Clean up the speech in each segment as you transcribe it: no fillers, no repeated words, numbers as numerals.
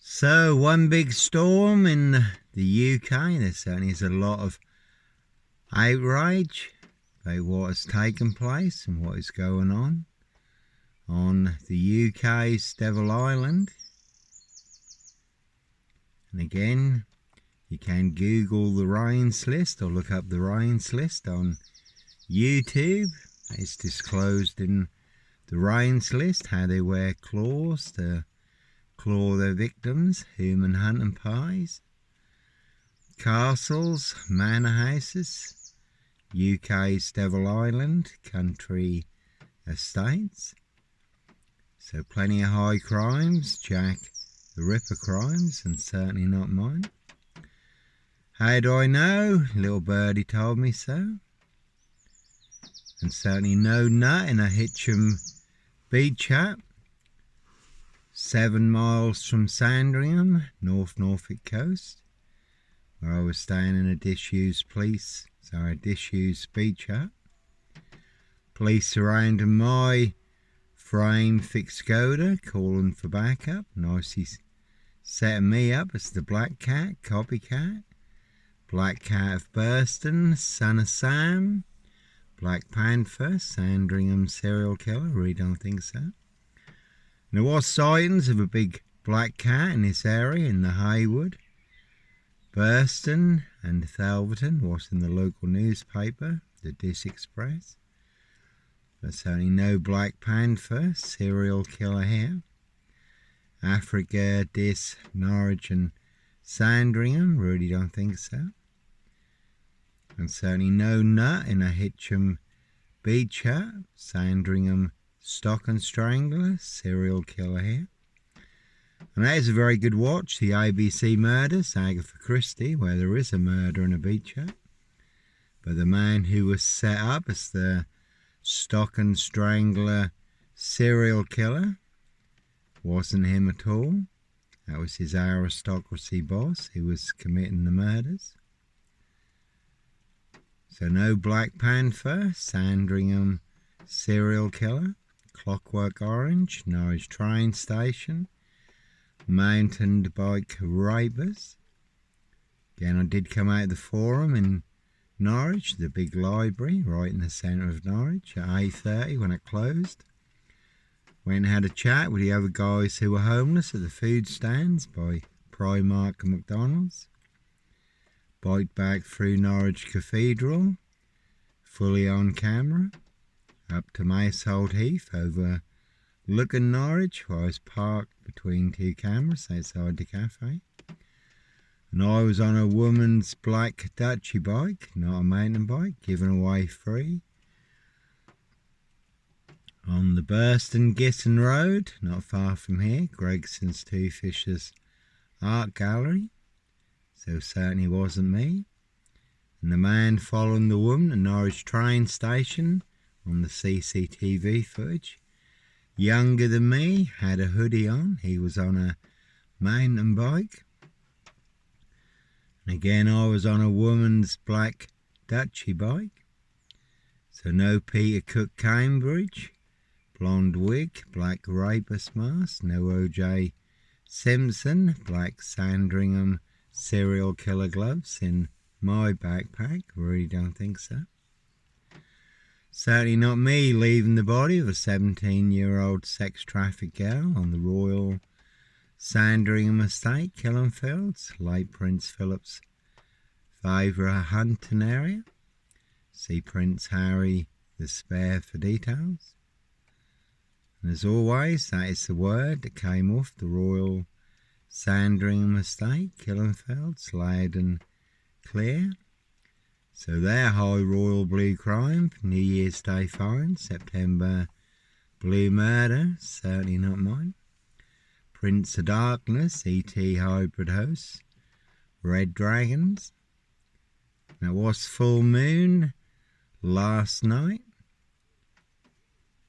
So, one big storm in the UK. There certainly is a lot of outrage about what has taken place and what is going on the UK's Devil Island. And again, you can Google the rains list or look up the rains list on YouTube. It's disclosed in the rains list how they wear claws to claw their victims, human hunting pies, castles, manor houses, UK's Devil Island, country estates. So plenty of high crimes, Jack the Ripper crimes, and certainly not mine. How do I know? Little birdie told me so. And certainly no nut in a Hitcham beach hut, 7 miles from Sandringham, North Norfolk coast, where I was staying in a disused beach hut. Police surrounding my frame fixed Skoda, calling for backup, nicely setting me up as the Black Cat, copycat, Black Cat of Burston, Son of Sam, Black Panther, Sandringham serial killer, really don't think so. And there was sightings of a big black cat in this area in the Haywood, Burston and Thelverton, was in the local newspaper, the Diss Express. But certainly no Black Panther serial killer here. Africa, Diss, Norwich and Sandringham, really don't think so. And certainly no nut in a Hitcham beach hut, Sandringham stock and strangler, serial killer here. And that is a very good watch, the ABC Murders, Agatha Christie, where there is a murder in a beach hut. But the man who was set up as the stock and strangler serial killer wasn't him at all. That was his aristocracy boss who was committing the murders. So no Black Panther, Sandringham serial killer, Clockwork Orange, Norwich train station, mountain bike rapers. Again, I did come out of the Forum in Norwich, the big library right in the centre of Norwich at 8:30 when it closed. Went and had a chat with the other guys who were homeless at the food stands by Primark and McDonald's. Bike back through Norwich Cathedral, fully on camera, up to Macehold Heath, overlooking Norwich, where I was parked between two cameras outside the cafe. And I was on a woman's black Dutchy bike, not a mountain bike, given away free, on the Burston Gisson Road, not far from here, Gregson's Two Fishers Art Gallery. So certainly wasn't me. And the man following the woman at Norwich train station on the CCTV footage, younger than me, had a hoodie on. He was on a mountain bike. And again, I was on a woman's black Dutchy bike. So no Peter Cook Cambridge, blonde wig, black rapist mask, no OJ Simpson, black Sandringham serial killer gloves in my backpack, really don't think so. Certainly not me leaving the body of a 17-year-old sex trafficked girl on the Royal Sandringham Estate, Killenfields, late Prince Philip's favourite hunting area. See Prince Harry the Spare for details. And as always, that is the word that came off the Royal Sandringham Estate, Killenfields, loud and clear. So their high royal blue crime, New Year's Day fine, September blue murder, certainly not mine. Prince of Darkness, E.T. hybrid hosts, Red Dragons. There was full moon last night.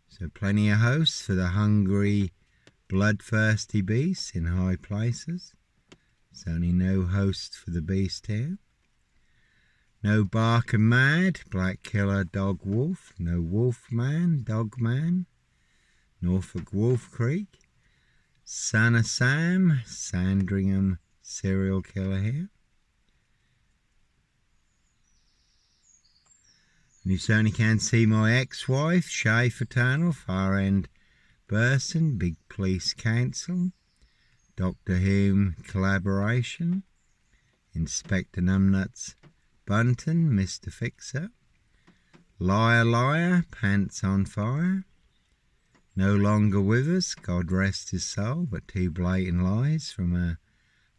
So plenty of hosts for the hungry, bloodthirsty beasts in high places. Certainly no host for the beast here. No barking mad, black killer dog wolf. No wolf man, dog man. Norfolk Wolf Creek. Son of Sam, Sandringham serial killer here. And you certainly can see my ex-wife, Shay Fraternal, Far End Burson, Big Police Council, Doctor Who collaboration, Inspector Numbnuts Bunton, Mr. Fixer, Liar Liar, Pants on Fire, No Longer With Us, God Rest His Soul, but two blatant lies from a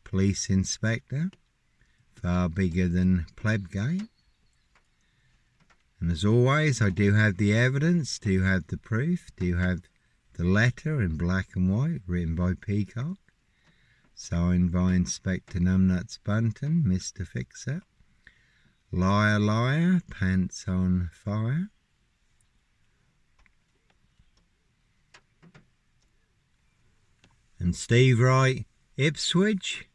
police inspector, far bigger than Plebgate. And as always, I do have the evidence, do have the proof, do have the letter in black and white, written by Peacock, signed by Inspector Numbnuts Bunton, Mr. Fixer, Liar Liar, Pants on Fire. And Steve Wright, Ipswich,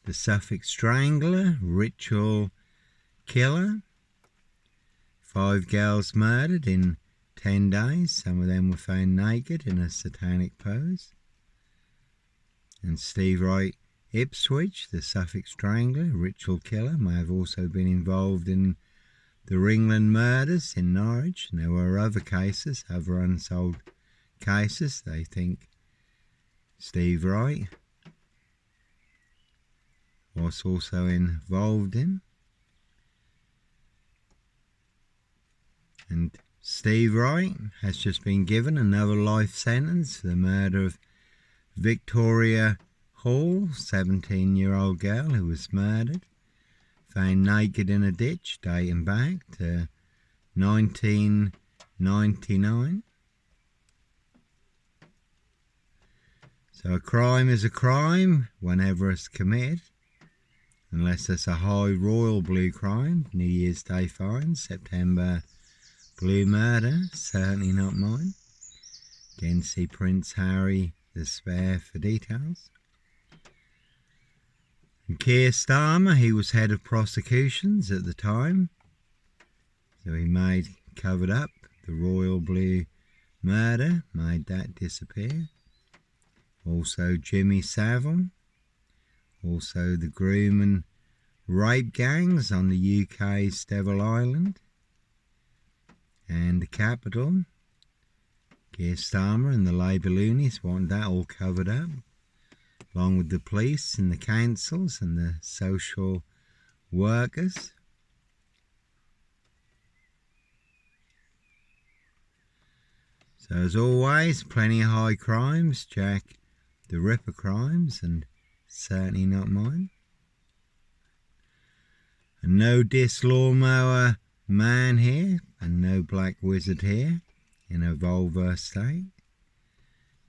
the Suffolk Strangler, Ritual Killer. 5 girls murdered in 10 days. Some of them were found naked in a satanic pose. And Steve Wright, Ipswich, the Suffolk Strangler, Ritual Killer, may have also been involved in the Ringland murders in Norwich. And there were other cases, other unsolved cases they think Steve Wright was also involved in. And Steve Wright has just been given another life sentence for the murder of Victoria Hall, 17-year-old girl who was murdered, found naked in a ditch dating back to 1999. So a crime is a crime whenever it's committed, unless it's a high royal blue crime, New Year's Day fine, September blue murder, certainly not mine. Again, see Prince Harry the Spare for details. And Keir Starmer, he was head of prosecutions at the time, so he covered up the royal blue murder, made that disappear. Also Jimmy Savile, also the Grooming rape gangs on the UK's Devil Island, and the capital. Keir Starmer and the Labour loonies want that all covered up, along with the police and the councils and the social workers. So as always, plenty of high crimes, Jack the Ripper crimes, and certainly not mine. And no Dis Lawnmower Man here, and no Black Wizard here in a vulvar state.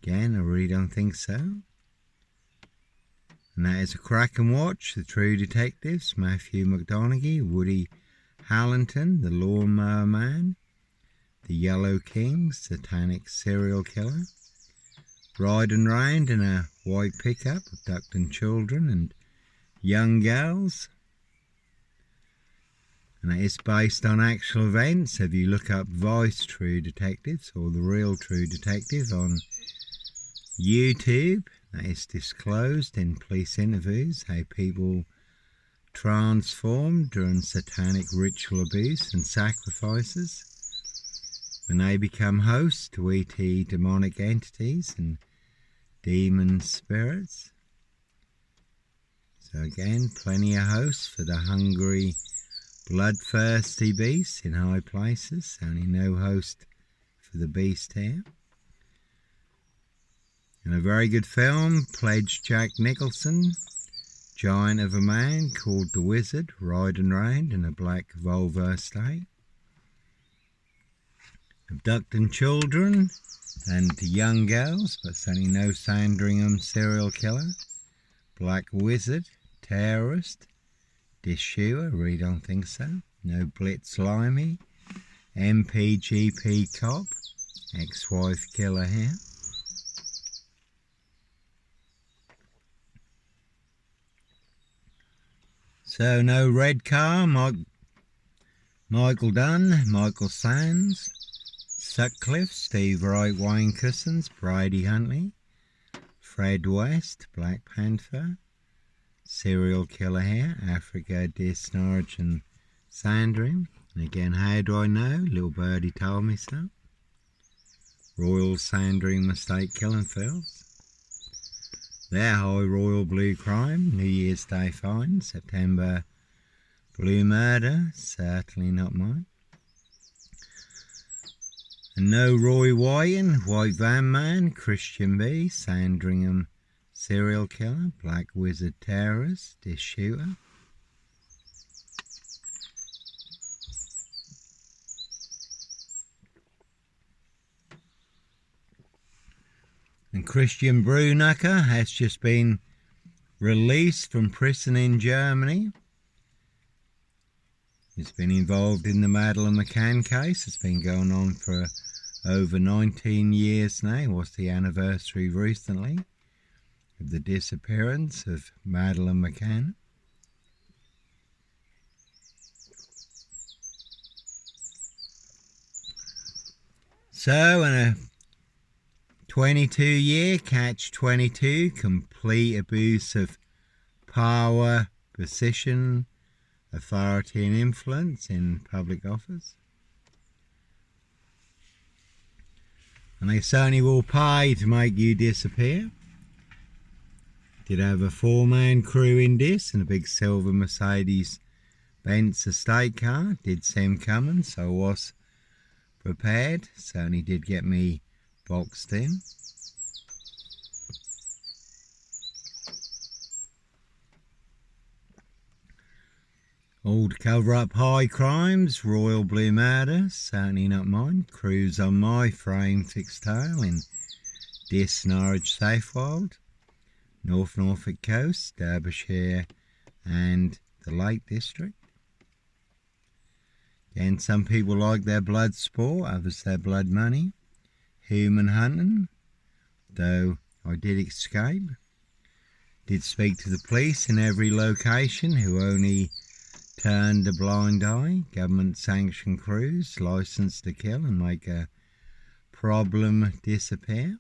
Again, I really don't think so. And that is a cracking watch. The True Detectives, Matthew McConaughey, Woody Harrelson, the Lawnmower Man, the Yellow King, satanic serial killer, riding round in a white pickup, abducting children and young girls. And it is based on actual events. If you look up Vice True Detectives or The Real True Detective on YouTube, that is disclosed in police interviews how people transformed during satanic ritual abuse and sacrifices when they become hosts to ET demonic entities and demon spirits. So again, plenty of hosts for the hungry, bloodthirsty beasts in high places. Only no host for the beast here. And a very good film, pledged Jack Nicholson, giant of a man called the Wizard, riding round in a black vulvar state, abducting children and young girls, but certainly no Sandringham serial killer, Black Wizard, terrorist, Dishewer, really don't think so, no Blitz Limey, MPGP cop, ex-wife killer here. So no Red Car, Michael Dunn, Michael Sands, Sutcliffe, Steve Wright, Wayne Cousins, Brady Huntley, Fred West, Black Panther. Serial killer here, Africa, Disnarge and Sandring. And again, how do I know? Little birdie told me so. Royal Sandring Mistake Killing Fields. There, High Royal Blue Crime, New Year's Day Fine, September Blue Murder, certainly not mine. And no Roy Wyton, White Van Man, Christian B, Sandringham Serial Killer, Black Wizard Terrorist, Dish Shooter. And Christian Brunacher has just been released from prison in Germany. He's been involved in the Madeleine McCann case. It's been going on for over 19 years now. What's the anniversary recently of the disappearance of Madeleine McCann? So, in a 22-year catch-22, complete abuse of power, position, authority and influence in public office. And they certainly will pay to make you disappear. Did have a 4-man crew in this and a big silver Mercedes-Benz estate car. Did see him coming, so I was prepared. Certainly did get me boxed in. All to cover up high crimes, Royal Blue Murder, certainly not mine. Cruise on my frame fixed tail in Disnarge Safewild, North Norfolk Coast, Derbyshire and the Lake District. Again, some people like their blood sport, others their blood money. Human hunting, though I did escape. Did speak to the police in every location who only turned a blind eye. Government sanctioned crews, licensed to kill and make a problem disappear.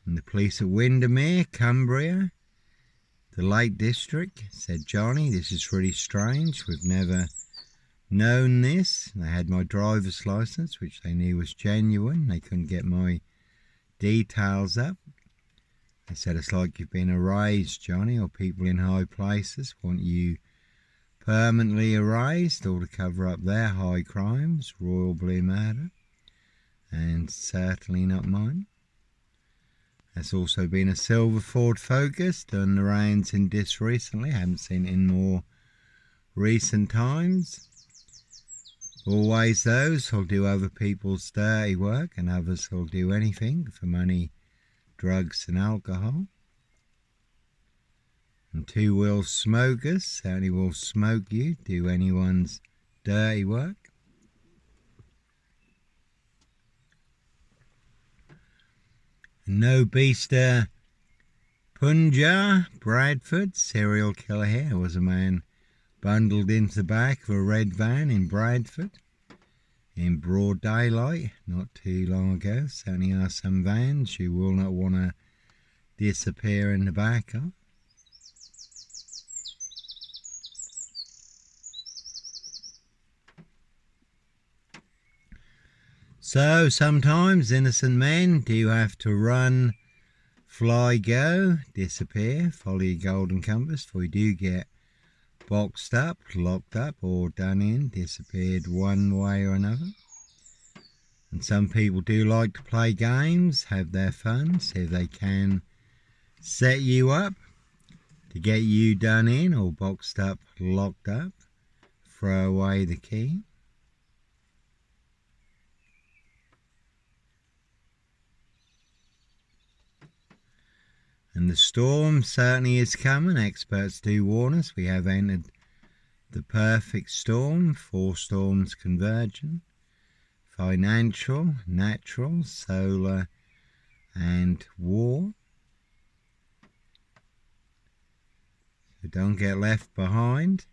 And the police at Windermere, Cumbria, the Lake District, said, Johnny, this is really strange. We've never known this. They had my driver's license, which they knew was genuine. They couldn't get my details up. They said, it's like you've been erased, Johnny, or people in high places want you permanently erased, or to cover up their high crimes, Royal Blue Murder, and certainly not mine. There's also been a silver Ford Focus, done the rounds in this recently, haven't seen it in more recent times. Always those who'll do other people's dirty work, and others who'll do anything for money, drugs and alcohol. And two-wheel smokers certainly will smoke you, do anyone's dirty work. And no beaster Punja, Bradford, serial killer here, was a man bundled into the back of a red van in Bradford in broad daylight not too long ago. Certainly are some vans you will not want to disappear in the back of. So sometimes innocent men do have to run, fly, go, disappear, follow your golden compass, for you do get boxed up, locked up or done in, disappeared one way or another. And some people do like to play games, have their fun, see if they can set you up to get you done in or boxed up, locked up, throw away the key. And the storm certainly is coming. Experts do warn us we have entered the perfect storm. 4 storms converging: financial, natural, solar and war. So don't get left behind.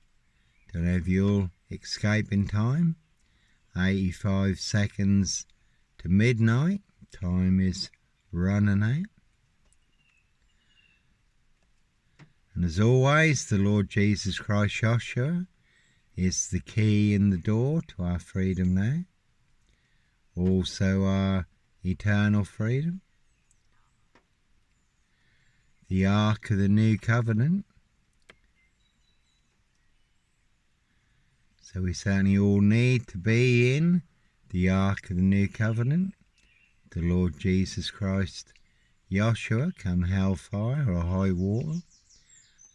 Don't know if you'll escape in time. 85 seconds to midnight. Time is running out. And as always, the Lord Jesus Christ Joshua is the key in the door to our freedom now, also our eternal freedom. The Ark of the New Covenant. So we certainly all need to be in the Ark of the New Covenant. The Lord Jesus Christ Joshua, come hellfire or high water,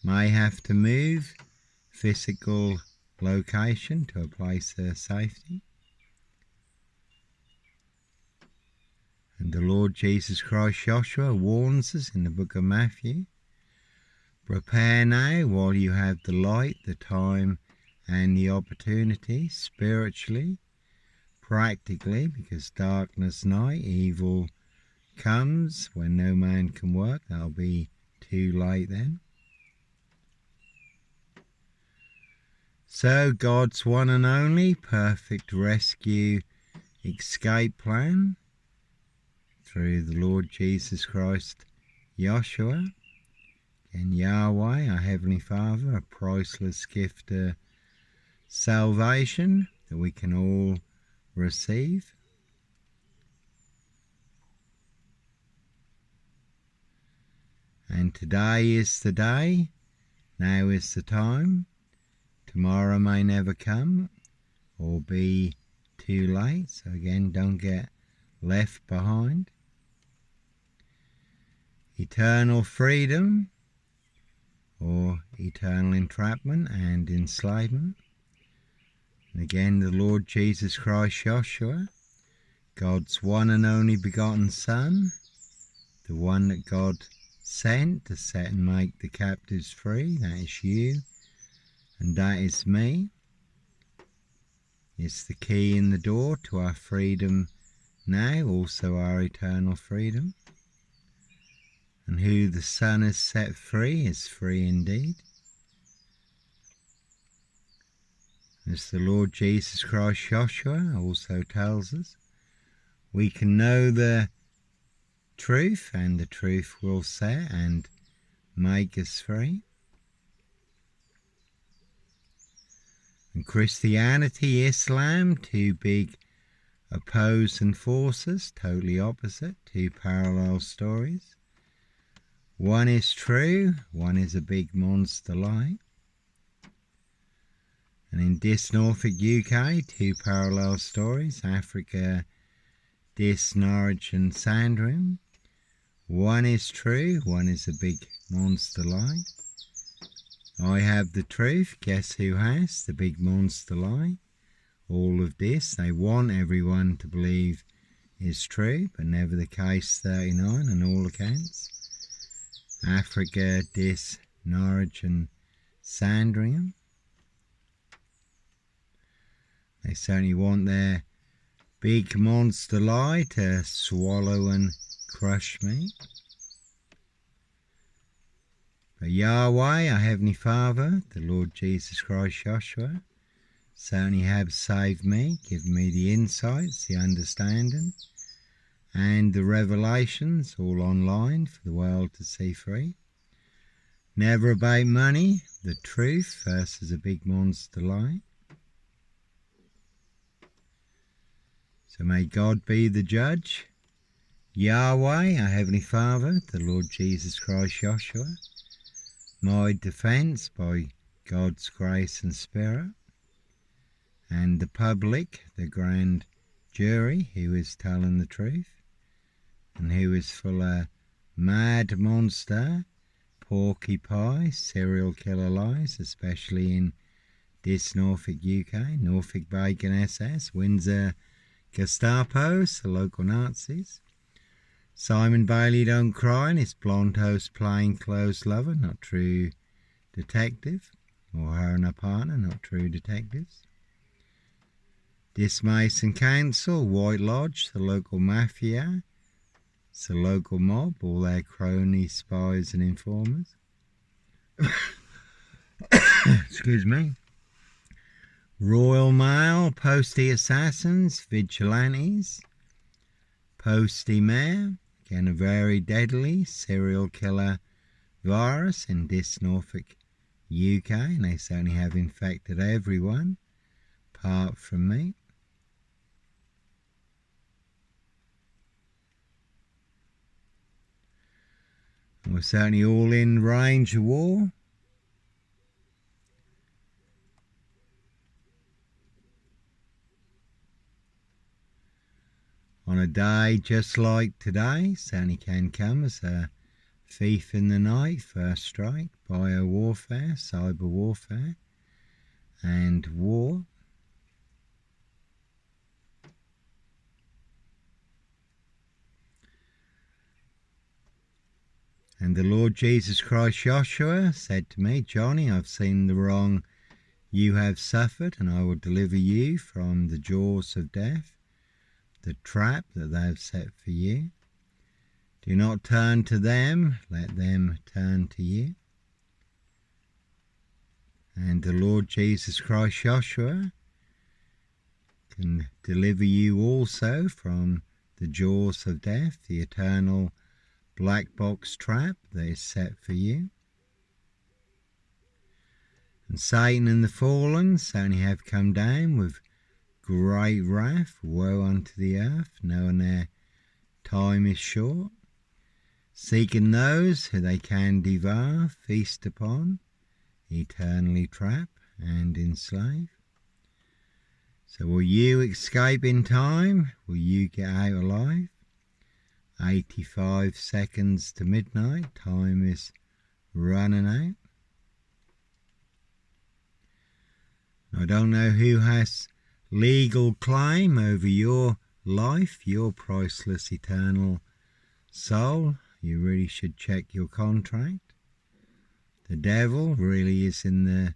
may have to move physical location to a place of safety. And the Lord Jesus Christ Joshua warns us in the book of Matthew, prepare now while you have the light, the time and the opportunity, spiritually, practically, because darkness night, evil comes when no man can work. That'll be too late then. So God's one and only perfect rescue escape plan through the Lord Jesus Christ Joshua and Yahweh, our Heavenly Father, a priceless gift of salvation that we can all receive. And today is the day, now is the time. Tomorrow may never come or be too late, so again, don't get left behind. Eternal freedom or eternal entrapment and enslavement. And again, the Lord Jesus Christ Joshua, God's one and only begotten Son, the one that God sent to set and make the captives free, that is you and that is me. It's the key in the door to our freedom now, also our eternal freedom. And who the Son has set free is free indeed. As the Lord Jesus Christ Joshua also tells us, we can know the truth and the truth will set and make us free. And Christianity, Islam, two big opposing forces, totally opposite, two parallel stories. One is true, one is a big monster lie. And in Dis Norfolk, UK, two parallel stories, Africa, Dis, Norwich and Sandringham. One is true, one is a big monster lie. I have the truth, guess who has the big monster lie? All of this, they want everyone to believe is true, but never the case 39 on all accounts. Africa, Dis, Norwich and Sandringham. They certainly want their big monster lie to swallow and crush me. But Yahweh, our Heavenly Father, the Lord Jesus Christ Joshua, certainly have saved me, given me the insights, the understanding, and the revelations, all online for the world to see free. Never about money, the truth versus a big monster lie. So may God be the judge. Yahweh, our Heavenly Father, the Lord Jesus Christ Joshua, my defence by God's grace and Spirit, and the public, the grand jury, who is telling the truth, and who is full of mad monster, porcupine, serial killer lies, especially in Dis Norfolk, UK, Norfolk Bacon SS, Windsor Gestapos, the local Nazis. Simon Bailey don't cry and his blonde host plainclothes lover, not true detective, or her and her partner, not true detectives. Dis Mason Council, White Lodge, the local mafia, it's the local mob, all their cronies, spies and informers. Excuse me. Royal Mail, postie assassins, vigilantes, postie mayor, again a very deadly serial killer virus in this Norfolk, UK, and they certainly have infected everyone apart from me. And we're certainly all in range of war. On a day just like today, certainly can come as a thief in the night, first strike, bio-warfare, cyber warfare, and war. And the Lord Jesus Christ Joshua said to me, Johnny, I've seen the wrong you have suffered, and I will deliver you from the jaws of death, the trap that they have set for you. Do not turn to them, let them turn to you. And the Lord Jesus Christ Joshua can deliver you also from the jaws of death, the eternal black box trap that is set for you. And Satan and the fallen certainly have come down with great wrath, woe unto the earth, knowing their time is short, seeking those who they can devour, feast upon, eternally trap and enslave. So will you escape in time? Will you get out alive? 85 seconds to midnight, time is running out. I don't know who has legal claim over your life, your priceless eternal soul. You really should check your contract. The devil really is in the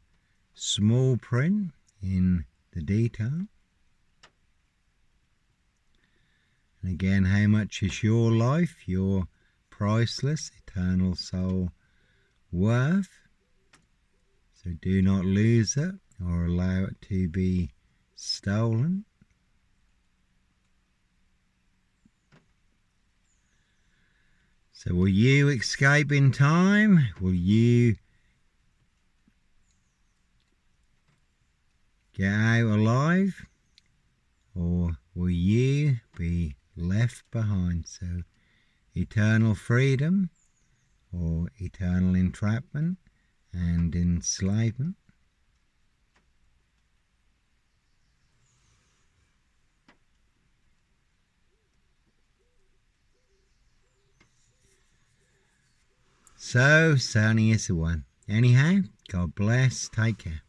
small print, in the detail. And again, how much is your life, your priceless eternal soul worth? So do not lose it or allow it to be stolen. So will you escape in time? Will you get out alive? Or will you be left behind? So eternal freedom or eternal entrapment and enslavement. So certainly is the one. Anyhow, God bless. Take care.